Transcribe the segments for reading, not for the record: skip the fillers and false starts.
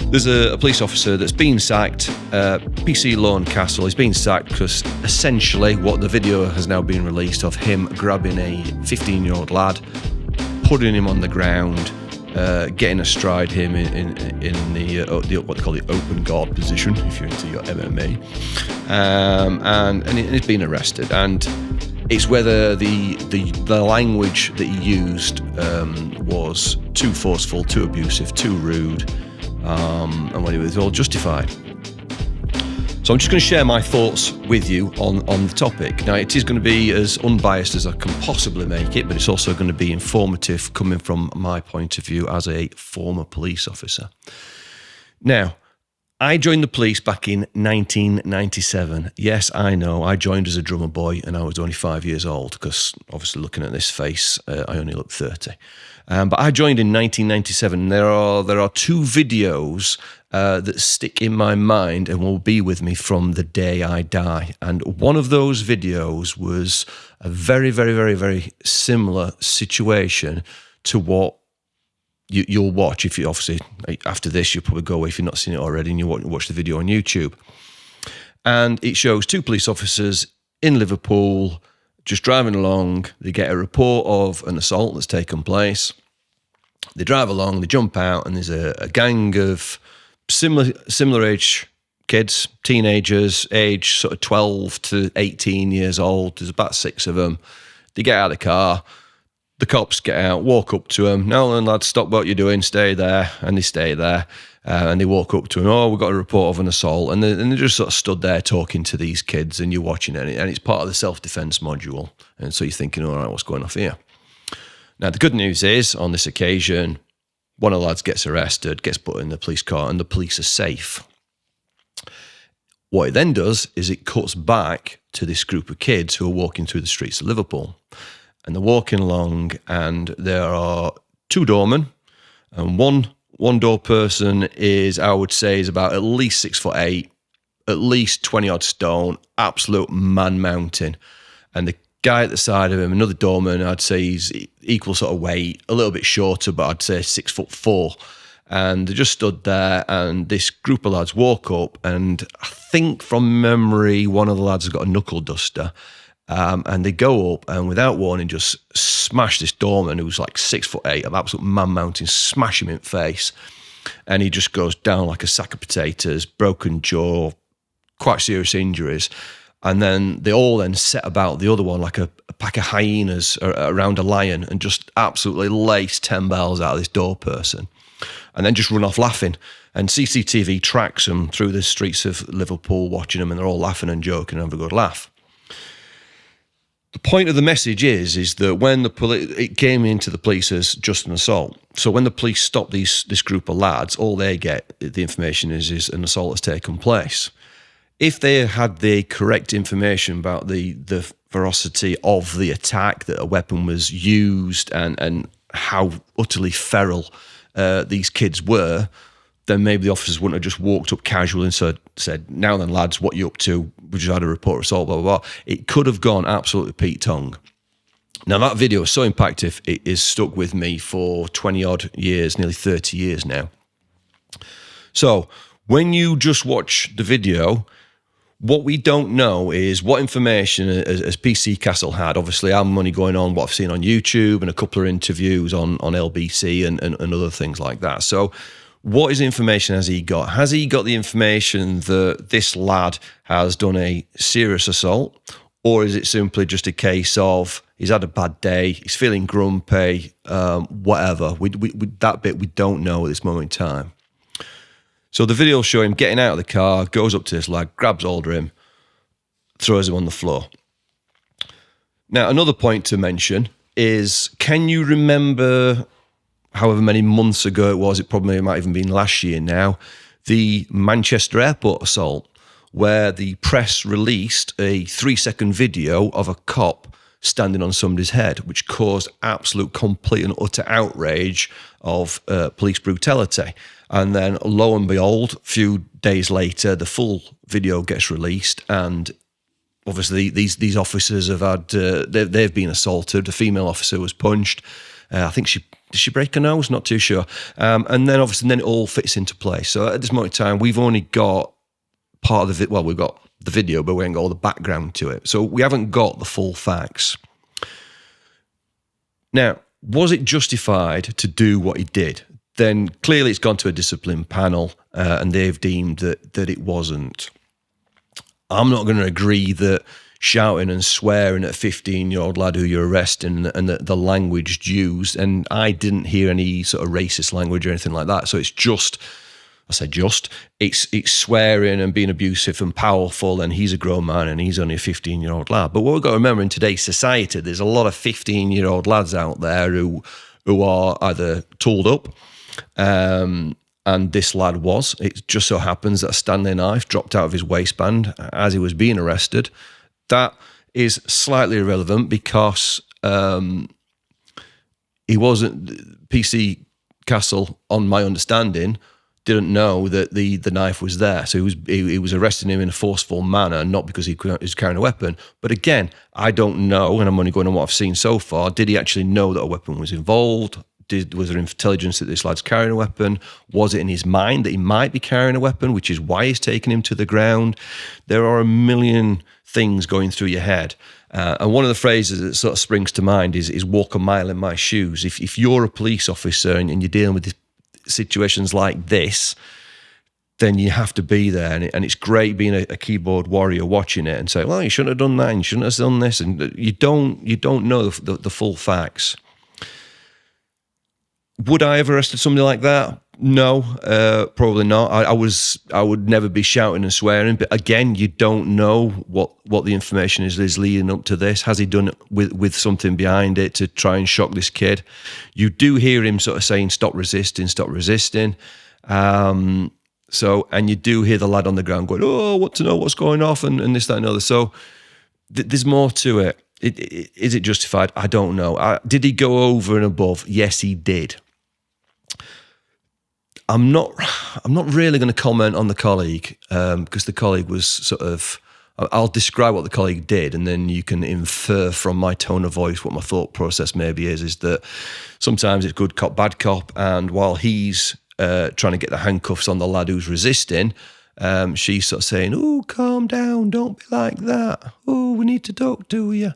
There's a police officer that's been sacked, PC Lorne Castle. He's been sacked because essentially what the video has now been released of him grabbing a 15-year-old lad, putting him on the ground, getting astride him in the what they call the open guard position, if you're into your MMA, and he's been arrested. And it's whether the language that he used was too forceful, too abusive, too rude, and whether it was all justified. So I'm just going to share my thoughts with you on the topic. Now, it is going to be as unbiased as I can possibly make it, but it's also going to be informative coming from my point of view as a former police officer. Now, I joined the police back in 1997. Yes, I know, I joined as a drummer boy and I was only 5 years old because obviously looking at this face, I only look 30. But I joined in 1997. There are two videos that stick in my mind and will be with me from the day I die. And one of those videos was a very, very, very, very similar situation to what you'll watch. If you obviously, after this, you'll probably go away if you've not seen it already and you watch the video on YouTube. And it shows two police officers in Liverpool just driving along. They get a report of an assault that's taken place. They drive along, they jump out, and there's a gang of similar age kids, teenagers, age sort of 12 to 18 years old. There's about 6 of them. They get out of the car. The cops get out, walk up to them. "Now then, lads, stop what you're doing, stay there." And they stay there. And they walk up to him. "Oh, we've got a report of an assault." And they just sort of stood there talking to these kids, and you're watching it. And it's part of the self-defense module. And so you're thinking, all right, what's going on here? Now, the good news is, on this occasion, one of the lads gets arrested, gets put in the police car, and the police are safe. What it then does is it cuts back to this group of kids who are walking through the streets of Liverpool. And they're walking along, and there are 2 doormen, and one door person is, I would say, is about at least 6'8", at least 20 odd stone, absolute man mountain. And the guy at the side of him, another doorman, I'd say he's equal sort of weight, a little bit shorter, but I'd say 6'4". And they just stood there, and this group of lads walk up, and I think from memory, one of the lads has got a knuckle duster. And they go up and without warning just smash this doorman who's like 6'8", an absolute man mountain, smash him in the face. And he just goes down like a sack of potatoes, broken jaw, quite serious injuries. And then they all then set about the other one like a pack of hyenas around a lion and just absolutely lace 10 bells out of this door person. And then just run off laughing. And CCTV tracks them through the streets of Liverpool watching them, and they're all laughing and joking and having a good laugh. The point of the message is that when it came into the police as just an assault. So when the police stop this group of lads, all they get, the information is an assault has taken place. If they had the correct information about the ferocity of the attack, that a weapon was used and how utterly feral these kids were, then maybe the officers wouldn't have just walked up casually and said, "Now then, lads, what you up to? We just had a report of assault, blah, blah, blah." It could have gone absolutely Pete Tongue. Now, that video is so impactful, it is stuck with me for 20-odd years, nearly 30 years now. So, when you just watch the video, what we don't know is what information as PC Castle had. Obviously, I'm only going on what I've seen on YouTube and a couple of interviews on LBC and other things like that. So, what is information has he got? Has he got the information that this lad has done a serious assault? Or is it simply just a case of he's had a bad day, he's feeling grumpy, whatever? That bit we don't know at this moment in time. So the video will show him getting out of the car, goes up to this lad, grabs hold of him, throws him on the floor. Now, another point to mention is, can you remember, however many months ago it was, it might even been last year now, the Manchester airport assault, where the press released a 3-second video of a cop standing on somebody's head, which caused absolute, complete and utter outrage of police brutality. And then lo and behold, a few days later, the full video gets released, and obviously these officers have had, they've been assaulted. A female officer was punched. I think did she break her nose? Not too sure. And then obviously, then it all fits into place. So at this moment in time, we've only got part of the we've got the video, but we haven't got all the background to it. So we haven't got the full facts. Now, was it justified to do what he did? Then clearly it's gone to a discipline panel and they've deemed that it wasn't. I'm not going to agree that shouting and swearing at a 15-year-old lad who you're arresting and the language used, and I didn't hear any sort of racist language or anything like that. So it's just, it's swearing and being abusive and powerful, and he's a grown man and he's only a 15-year-old lad. But what we've got to remember, in today's society, there's a lot of 15-year-old lads out there who are either tooled up, and this lad was. It just so happens that a Stanley knife dropped out of his waistband as he was being arrested. That is slightly irrelevant because he wasn't, PC Castle, on my understanding, didn't know that the knife was there. So he was arresting him in a forceful manner, not because he was carrying a weapon. But again, I don't know, and I'm only going on what I've seen so far. Did he actually know that a weapon was involved? Was there intelligence that this lad's carrying a weapon? Was it in his mind that he might be carrying a weapon, which is why he's taking him to the ground? There are a million things going through your head. And one of the phrases that sort of springs to mind is walk a mile in my shoes. If you're a police officer and you're dealing with situations like this, then you have to be there. And it's great being a keyboard warrior watching it and saying, well, you shouldn't have done that and you shouldn't have done this. And you don't know the full facts. Would I have arrested somebody like that? No, probably not. I would never be shouting and swearing. But again, you don't know what the information is leading up to this. Has he done it with something behind it to try and shock this kid? You do hear him sort of saying, stop resisting, stop resisting. And you do hear the lad on the ground going, oh, what to know what's going off and this, that, and other. So there's more to it. Is it justified? I don't know. Did he go over and above? Yes, he did. I'm not really going to comment on the colleague because the colleague was sort of, I'll describe what the colleague did and then you can infer from my tone of voice what my thought process maybe is that sometimes it's good cop, bad cop, and while he's trying to get the handcuffs on the lad who's resisting, she's sort of saying, oh, calm down, don't be like that. Oh, we need to talk to you.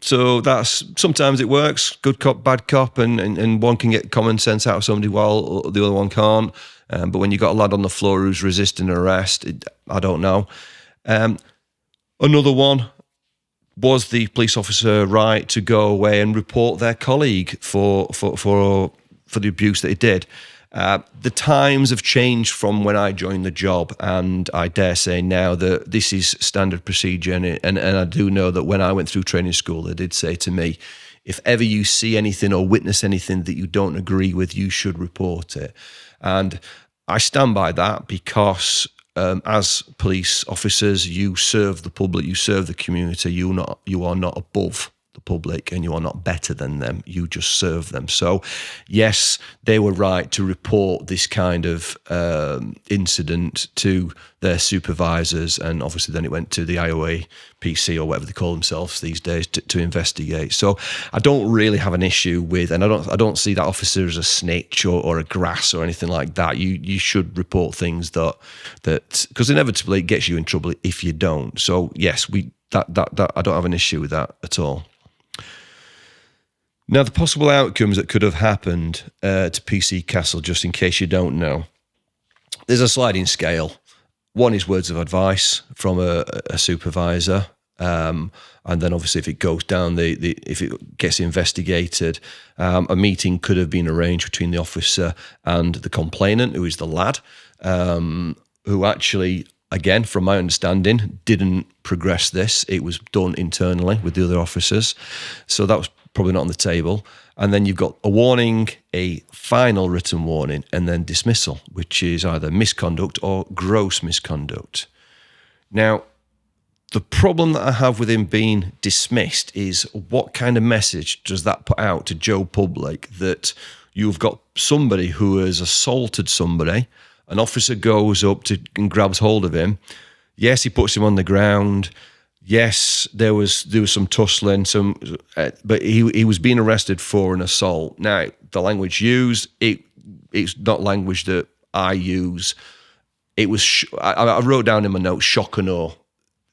So that's, sometimes it works, good cop, bad cop, and one can get common sense out of somebody while the other one can't. But when you've got a lad on the floor who's resisting arrest, I don't know. Another one, was the police officer right to go away and report their colleague for the abuse that he did? The times have changed from when I joined the job, and I dare say now that this is standard procedure. And I do know that when I went through training school, they did say to me, if ever you see anything or witness anything that you don't agree with, you should report it. And I stand by that because as police officers, you serve the public, you serve the community. You are not above the public and you are not better than them. You just serve them. So yes, they were right to report this kind of incident to their supervisors, and obviously then it went to the IOA PC or whatever they call themselves these days to investigate. So I don't really have an issue with, and I don't see that officer as a snitch or a grass or anything like that. You should report things that because inevitably it gets you in trouble if you don't. So yes, that I don't have an issue with that at all. Now, the possible outcomes that could have happened to PC Castle, just in case you don't know, there's a sliding scale. One is words of advice from a supervisor, and then obviously if it goes down, if it gets investigated, a meeting could have been arranged between the officer and the complainant, who is the lad, who actually, again, from my understanding, didn't progress this. It was done internally with the other officers. So that was probably not on the table. And then you've got a warning, a final written warning, and then dismissal, which is either misconduct or gross misconduct. Now, the problem that I have with him being dismissed is what kind of message does that put out to Joe Public that you've got somebody who has assaulted somebody, an officer goes up and grabs hold of him. Yes, he puts him on the ground. Yes, there was some tussling, but he was being arrested for an assault. Now, the language used, it's not language that I use. It was I wrote down in my notes, shock and awe.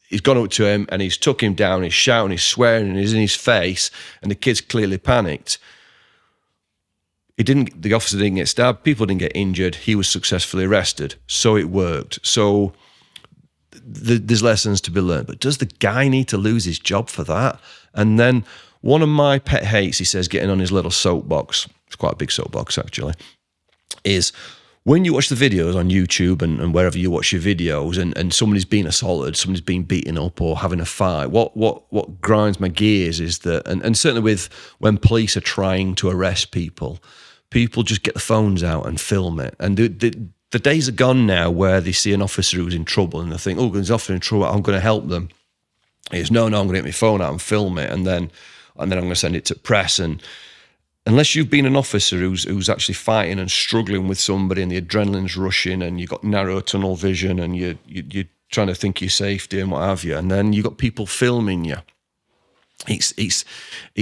He's gone up to him and he's took him down. He's shouting, he's swearing, and he's in his face. And the kid's clearly panicked. The officer didn't get stabbed. People didn't get injured. He was successfully arrested. So it worked. So there's lessons to be learned. But does the guy need to lose his job for that? And then one of my pet hates, he says, getting on his little soapbox, it's quite a big soapbox actually, is when you watch the videos on YouTube and wherever you watch your videos and somebody's being assaulted, somebody's being beaten up or having a fight, what grinds my gears is that, and certainly with when police are trying to arrest people just get the phones out and film it. And the days are gone now where they see an officer who's in trouble and they think, oh, there's an officer in trouble, I'm going to help them. It's no, I'm going to get my phone out and film it, and then I'm going to send it to press. And unless you've been an officer who's actually fighting and struggling with somebody and the adrenaline's rushing and you've got narrow tunnel vision and you're trying to think your safety and what have you, and then you've got people filming you, it's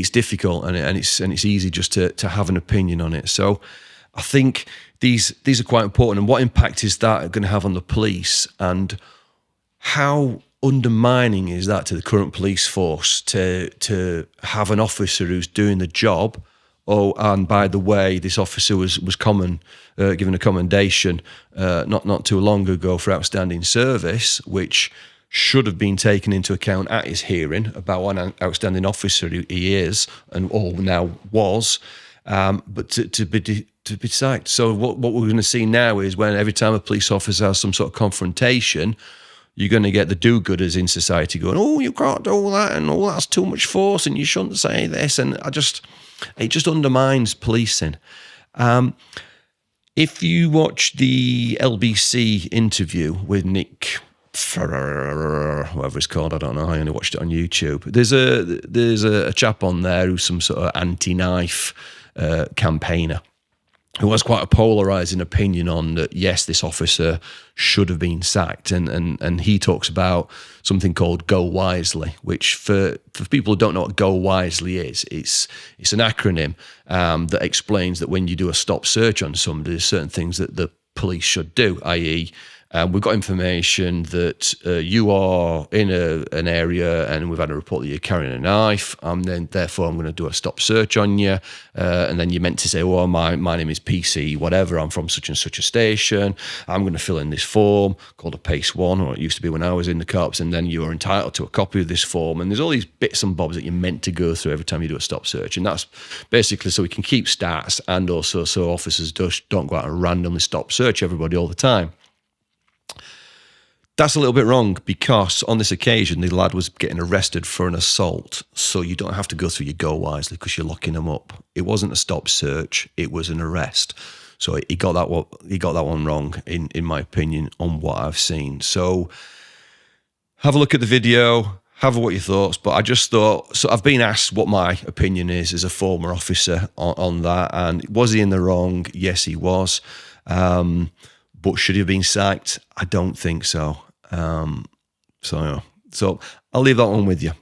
difficult and it's easy just to have an opinion on it. So I think these are quite important. And what impact is that going to have on the police, and how undermining is that to the current police force to have an officer who's doing the job? Oh, and by the way, this officer was given a commendation not too long ago for outstanding service, which should have been taken into account at his hearing about what an outstanding officer he is and now was. But to be sacked. So what we're going to see now is when every time a police officer has some sort of confrontation, you're going to get the do-gooders in society going, oh, you can't do all that, and that's too much force, and you shouldn't say this. And it just undermines policing. If you watch the LBC interview with Nick Ferrer, whoever it's called, I don't know. I only watched it on YouTube. There's a chap on there who's some sort of anti-knife campaigner, who has quite a polarizing opinion on that. Yes, this officer should have been sacked, and he talks about something called Go Wisely, which for people who don't know what Go Wisely is, it's an acronym that explains that when you do a stop search on somebody, there's certain things that the police should do, i.e. We've got information that you are in an area and we've had a report that you're carrying a knife, and then therefore I'm going to do a stop search on you. And then you're meant to say, well, my name is PC, whatever, I'm from such and such a station. I'm going to fill in this form called a PACE 1, or it used to be when I was in the cops, and then you are entitled to a copy of this form. And there's all these bits and bobs that you're meant to go through every time you do a stop search. And that's basically so we can keep stats, and also so officers don't go out and randomly stop search everybody all the time. That's a little bit wrong, because on this occasion, the lad was getting arrested for an assault. So you don't have to go through your Go Wisely because you're locking him up. It wasn't a stop search, it was an arrest. So he got that one wrong, in my opinion, on what I've seen. So have a look at the video, have what your thoughts. But I just thought, so I've been asked what my opinion is as a former officer on that. And was he in the wrong? Yes, he was. But should he have been sacked? I don't think so. So I'll leave that one with you.